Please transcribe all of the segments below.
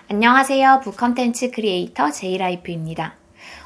안녕하세요. 북컨텐츠 크리에이터 제이라이프입니다.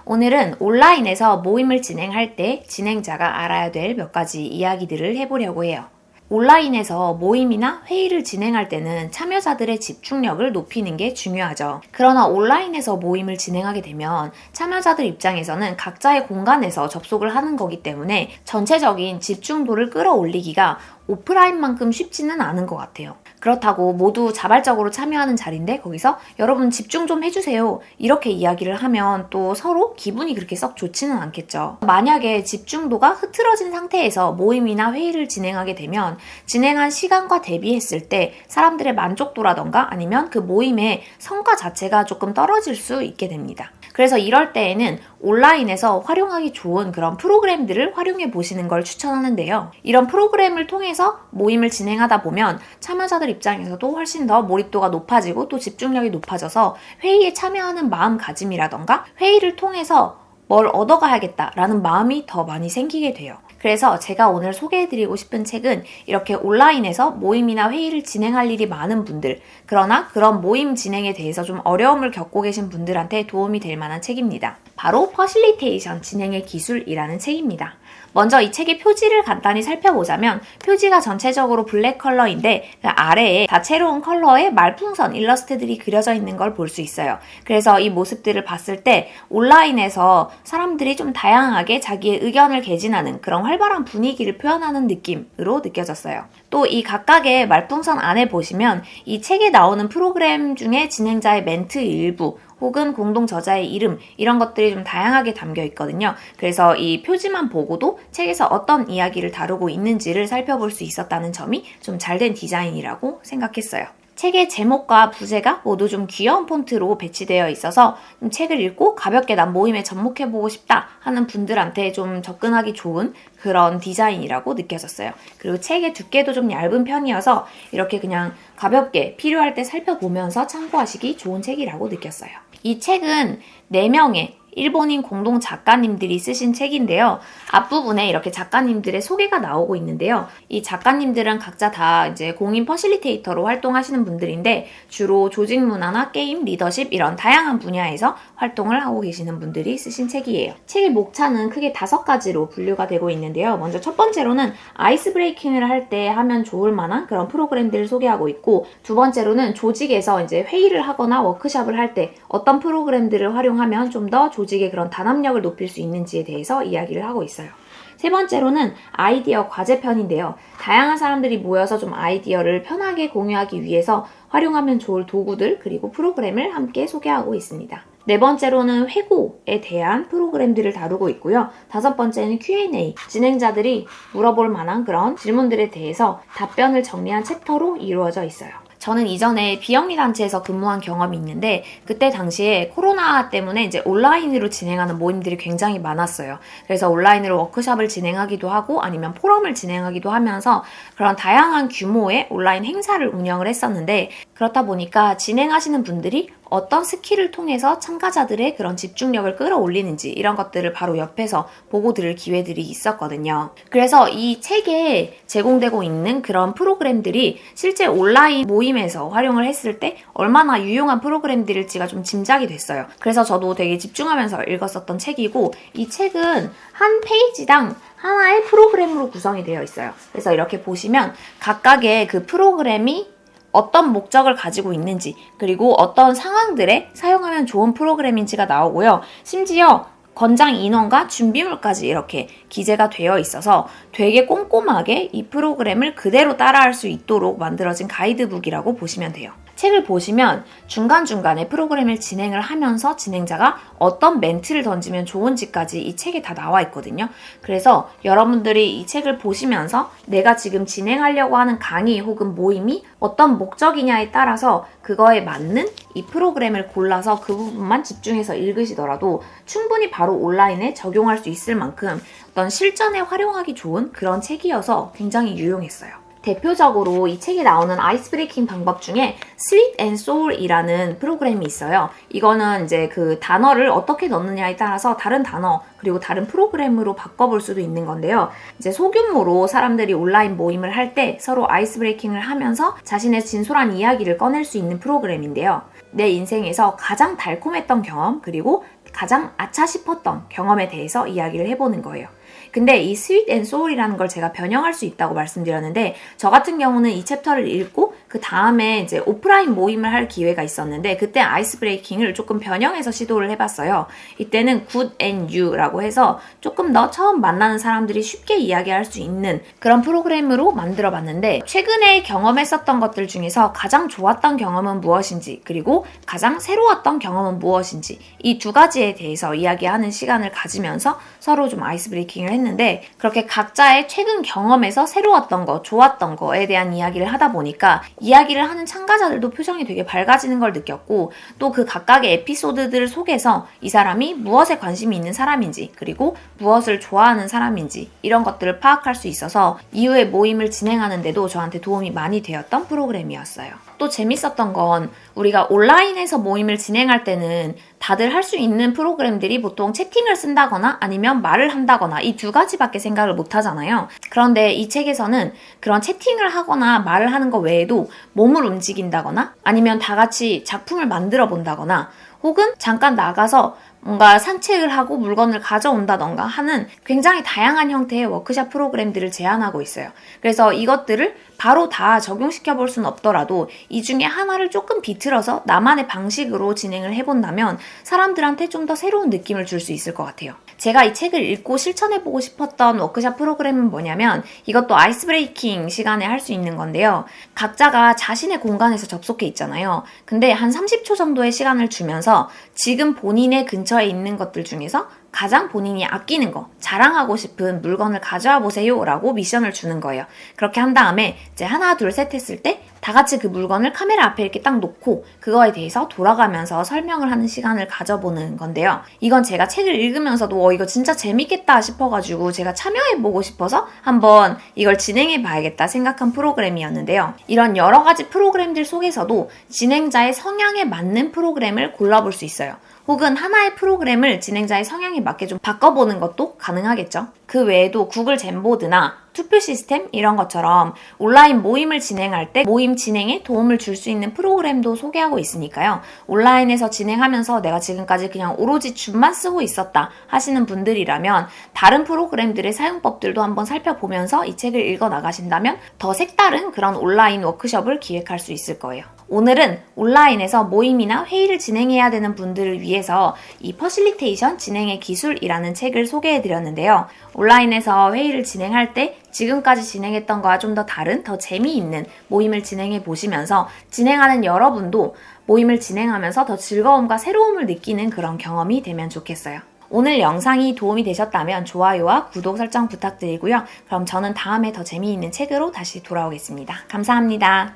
오늘은 온라인에서 모임을 진행할 때 진행자가 알아야 될 몇 가지 이야기들을 해보려고 해요. 온라인에서 모임이나 회의를 진행할 때는 참여자들의 집중력을 높이는 게 중요하죠. 그러나 온라인에서 모임을 진행하게 되면 참여자들 입장에서는 각자의 공간에서 접속을 하는 거기 때문에 전체적인 집중도를 끌어올리기가 오프라인만큼 쉽지는 않은 것 같아요. 그렇다고 모두 자발적으로 참여하는 자리인데 거기서 여러분 집중 좀 해주세요 이렇게 이야기를 하면 또 서로 기분이 그렇게 썩 좋지는 않겠죠. 만약에 집중도가 흐트러진 상태에서 모임이나 회의를 진행하게 되면 진행한 시간과 대비했을 때 사람들의 만족도라던가 아니면 그 모임의 성과 자체가 조금 떨어질 수 있게 됩니다. 그래서 이럴 때에는 온라인에서 활용하기 좋은 그런 프로그램들을 활용해 보시는 걸 추천하는데요. 이런 프로그램을 통해서 모임을 진행하다 보면 참여자들 입장에서도 훨씬 더 몰입도가 높아지고 또 집중력이 높아져서 회의에 참여하는 마음가짐이라던가 회의를 통해서 뭘 얻어가야겠다라는 마음이 더 많이 생기게 돼요. 그래서 제가 오늘 소개해드리고 싶은 책은 이렇게 온라인에서 모임이나 회의를 진행할 일이 많은 분들, 그러나 그런 모임 진행에 대해서 좀 어려움을 겪고 계신 분들한테 도움이 될 만한 책입니다. 바로 퍼실리테이션 진행의 기술이라는 책입니다. 먼저 이 책의 표지를 간단히 살펴보자면 표지가 전체적으로 블랙 컬러인데 그 아래에 다채로운 컬러의 말풍선 일러스트들이 그려져 있는 걸 볼 수 있어요. 그래서 이 모습들을 봤을 때 온라인에서 사람들이 좀 다양하게 자기의 의견을 개진하는 그런 활발한 분위기를 표현하는 느낌으로 느껴졌어요. 또 이 각각의 말풍선 안에 보시면 이 책에 나오는 프로그램 중에 진행자의 멘트 일부 혹은 공동 저자의 이름 이런 것들이 좀 다양하게 담겨 있거든요. 그래서 이 표지만 보고도 책에서 어떤 이야기를 다루고 있는지를 살펴볼 수 있었다는 점이 좀 잘된 디자인이라고 생각했어요. 책의 제목과 부제가 모두 좀 귀여운 폰트로 배치되어 있어서 책을 읽고 가볍게 난 모임에 접목해보고 싶다 하는 분들한테 좀 접근하기 좋은 그런 디자인이라고 느껴졌어요. 그리고 책의 두께도 좀 얇은 편이어서 이렇게 그냥 가볍게 필요할 때 살펴보면서 참고하시기 좋은 책이라고 느꼈어요. 이 책은 4명의 일본인 공동 작가님들이 쓰신 책인데요. 앞부분에 이렇게 작가님들의 소개가 나오고 있는데요. 이 작가님들은 각자 다 이제 공인 퍼실리테이터로 활동하시는 분들인데 주로 조직 문화나 게임, 리더십 이런 다양한 분야에서 활동을 하고 계시는 분들이 쓰신 책이에요. 책의 목차는 크게 5가지로 분류가 되고 있는데요. 먼저 첫 번째로는 아이스 브레이킹을 할 때 하면 좋을 만한 그런 프로그램들을 소개하고 있고, 두 번째로는 조직에서 이제 회의를 하거나 워크숍을 할 때 어떤 프로그램들을 활용하면 좀 더 조직의 그런 단합력을 높일 수 있는지에 대해서 이야기를 하고 있어요. 세 번째로는 아이디어 과제편인데요. 다양한 사람들이 모여서 좀 아이디어를 편하게 공유하기 위해서 활용하면 좋을 도구들 그리고 프로그램을 함께 소개하고 있습니다. 네 번째로는 회고에 대한 프로그램들을 다루고 있고요. 5번째는 Q&A, 진행자들이 물어볼 만한 그런 질문들에 대해서 답변을 정리한 챕터로 이루어져 있어요. 저는 이전에 비영리 단체에서 근무한 경험이 있는데 그때 당시에 코로나 때문에 이제 온라인으로 진행하는 모임들이 굉장히 많았어요. 그래서 온라인으로 워크숍을 진행하기도 하고 아니면 포럼을 진행하기도 하면서 그런 다양한 규모의 온라인 행사를 운영을 했었는데, 그렇다 보니까 진행하시는 분들이 어떤 스킬을 통해서 참가자들의 그런 집중력을 끌어올리는지 이런 것들을 바로 옆에서 보고 들을 기회들이 있었거든요. 그래서 이 책에 제공되고 있는 그런 프로그램들이 실제 온라인 모임에서 활용을 했을 때 얼마나 유용한 프로그램들일지가 좀 짐작이 됐어요. 그래서 저도 되게 집중하면서 읽었었던 책이고, 이 책은 한 페이지당 하나의 프로그램으로 구성이 되어 있어요. 그래서 이렇게 보시면 각각의 그 프로그램이 어떤 목적을 가지고 있는지 그리고 어떤 상황들에 사용하면 좋은 프로그램인지가 나오고요. 심지어 권장 인원과 준비물까지 이렇게 기재가 되어 있어서 되게 꼼꼼하게 이 프로그램을 그대로 따라할 수 있도록 만들어진 가이드북이라고 보시면 돼요. 책을 보시면 중간중간에 프로그램을 진행을 하면서 진행자가 어떤 멘트를 던지면 좋은지까지 이 책에 다 나와 있거든요. 그래서 여러분들이 이 책을 보시면서 내가 지금 진행하려고 하는 강의 혹은 모임이 어떤 목적이냐에 따라서 그거에 맞는 이 프로그램을 골라서 그 부분만 집중해서 읽으시더라도 충분히 바로 온라인에 적용할 수 있을 만큼 어떤 실전에 활용하기 좋은 그런 책이어서 굉장히 유용했어요. 대표적으로 이 책에 나오는 아이스 브레이킹 방법 중에 Sweet and Sour이라는 프로그램이 있어요. 이거는 이제 그 단어를 어떻게 넣느냐에 따라서 다른 단어 그리고 다른 프로그램으로 바꿔볼 수도 있는 건데요. 이제 소규모로 사람들이 온라인 모임을 할 때 서로 아이스 브레이킹을 하면서 자신의 진솔한 이야기를 꺼낼 수 있는 프로그램인데요. 내 인생에서 가장 달콤했던 경험 그리고 가장 아차 싶었던 경험에 대해서 이야기를 해보는 거예요. 근데 이 스윗 앤 소울이라는 걸 제가 변형할 수 있다고 말씀드렸는데 저 같은 경우는 이 챕터를 읽고 그 다음에 이제 오프라인 모임을 할 기회가 있었는데 그때 아이스 브레이킹을 조금 변형해서 시도를 해봤어요. 이때는 good and you라고 해서 조금 더 처음 만나는 사람들이 쉽게 이야기할 수 있는 그런 프로그램으로 만들어봤는데 최근에 경험했었던 것들 중에서 가장 좋았던 경험은 무엇인지 그리고 가장 새로웠던 경험은 무엇인지 이 두 가지에 대해서 이야기하는 시간을 가지면서 서로 좀 아이스 브레이킹을 했는데 그렇게 각자의 최근 경험에서 새로웠던 거, 좋았던 거에 대한 이야기를 하다 보니까 이야기를 하는 참가자들도 표정이 되게 밝아지는 걸 느꼈고 또 그 각각의 에피소드들 속에서 이 사람이 무엇에 관심이 있는 사람인지 그리고 무엇을 좋아하는 사람인지 이런 것들을 파악할 수 있어서 이후에 모임을 진행하는데도 저한테 도움이 많이 되었던 프로그램이었어요. 또 재밌었던 건 우리가 온라인에서 모임을 진행할 때는 다들 할 수 있는 프로그램들이 보통 채팅을 쓴다거나 아니면 말을 한다거나 이 두 가지밖에 생각을 못 하잖아요. 그런데 이 책에서는 그런 채팅을 하거나 말을 하는 것 외에도 몸을 움직인다거나 아니면 다 같이 작품을 만들어 본다거나 혹은 잠깐 나가서 뭔가 산책을 하고 물건을 가져온다던가 하는 굉장히 다양한 형태의 워크샵 프로그램들을 제안하고 있어요. 그래서 이것들을 바로 다 적용시켜 볼 수는 없더라도 이 중에 하나를 조금 비틀어서 나만의 방식으로 진행을 해본다면 사람들한테 좀 더 새로운 느낌을 줄 수 있을 것 같아요. 제가 이 책을 읽고 실천해보고 싶었던 워크샵 프로그램은 뭐냐면 이것도 아이스 브레이킹 시간에 할 수 있는 건데요. 각자가 자신의 공간에서 접속해 있잖아요. 근데 한 30초 정도의 시간을 주면서 지금 본인의 근처에 있는 것들 중에서 가장 본인이 아끼는 거, 자랑하고 싶은 물건을 가져와 보세요 라고 미션을 주는 거예요. 그렇게 한 다음에 이제 하나 둘 셋 했을 때 다 같이 그 물건을 카메라 앞에 이렇게 딱 놓고 그거에 대해서 돌아가면서 설명을 하는 시간을 가져보는 건데요. 이건 제가 책을 읽으면서도 이거 진짜 재밌겠다 싶어가지고 제가 참여해보고 싶어서 한번 이걸 진행해봐야겠다 생각한 프로그램이었는데요. 이런 여러 가지 프로그램들 속에서도 진행자의 성향에 맞는 프로그램을 골라볼 수 있어요. 혹은 하나의 프로그램을 진행자의 성향에 맞게 좀 바꿔보는 것도 가능하겠죠. 그 외에도 구글 젠보드나 투표 시스템 이런 것처럼 온라인 모임을 진행할 때 모임 진행에 도움을 줄 수 있는 프로그램도 소개하고 있으니까요. 온라인에서 진행하면서 내가 지금까지 그냥 오로지 줌만 쓰고 있었다 하시는 분들이라면 다른 프로그램들의 사용법들도 한번 살펴보면서 이 책을 읽어 나가신다면 더 색다른 그런 온라인 워크숍을 기획할 수 있을 거예요. 오늘은 온라인에서 모임이나 회의를 진행해야 되는 분들을 위해서 이 퍼실리테이션 진행의 기술이라는 책을 소개해드렸는데요. 온라인에서 회의를 진행할 때 지금까지 진행했던 거와 좀 더 다른, 더 재미있는 모임을 진행해 보시면서 진행하는 여러분도 모임을 진행하면서 더 즐거움과 새로움을 느끼는 그런 경험이 되면 좋겠어요. 오늘 영상이 도움이 되셨다면 좋아요와 구독 설정 부탁드리고요. 그럼 저는 다음에 더 재미있는 책으로 다시 돌아오겠습니다. 감사합니다.